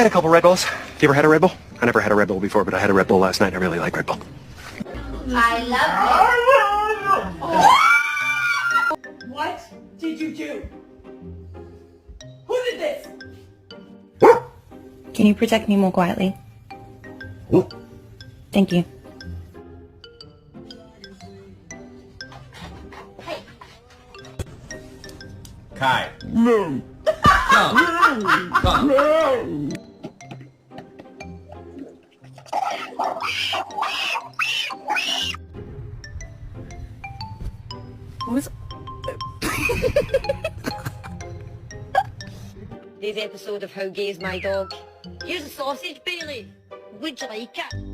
had a couple Red Bulls. You ever had a Red Bull? I never had a Red Bull before, but I had a Red Bull last night. I really like Red Bull. I love it. What did you do? Who did this? Can you protect me more quietly? Thank you. Kai. No. Come. Come. No. What's... This episode of How Gay Is My Dog. Here's a sausage, Bailey. Would you like it?